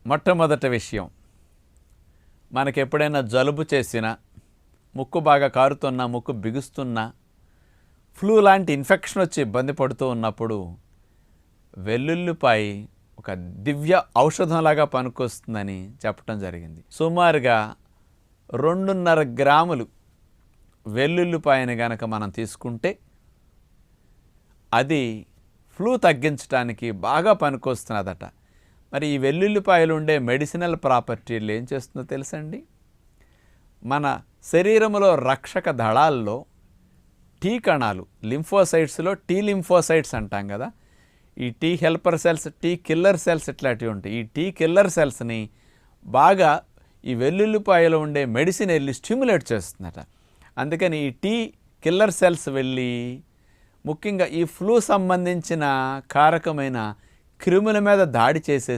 మొట్టమొదటి విషయం, మనకెప్పుడైనా జలుబు చేసినా, ముక్కు బాగా కారుతున్నా, ముక్కు బిగుస్తున్నా, ఫ్లూ లాంటి ఇన్ఫెక్షన్ వచ్చి ఇబ్బంది పడుతూ ఉన్నప్పుడు వెల్లుల్లిపాయ ఒక దివ్య ఔషధంలాగా పనికొస్తుందని చెప్పడం జరిగింది. సుమారుగా 2.5 గ్రాములు వెల్లుల్లిపాయని గనక మనం తీసుకుంటే అది ఫ్లూ తగ్గించడానికి బాగా పనికొస్తున్నదట. మరి ఈ వెల్లుల్లిపాయలు ఉండే మెడిసినల్ ప్రాపర్టీలు ఏం చేస్తుందో తెలుసండి? మన శరీరంలో రక్షక దళాల్లో టీ కణాలు, లింఫోసైట్స్లో టీ లింఫోసైట్స్ అంటాం కదా, ఈ T helper cells, T killer cells ఇట్లాంటివి ఉంటాయి. ఈ టీ కిల్లర్ సెల్స్ని బాగా ఈ వెల్లుల్లిపాయలో ఉండే మెడిసిన్ వెళ్ళి స్టిమ్యులేట్ చేస్తుందట. అందుకని ఈ టీ కిల్లర్ సెల్స్ వెళ్ళి ముఖ్యంగా ఈ ఫ్లూ సంబంధించిన కారకమైన క్రిముల మీద దాడి చేసేసి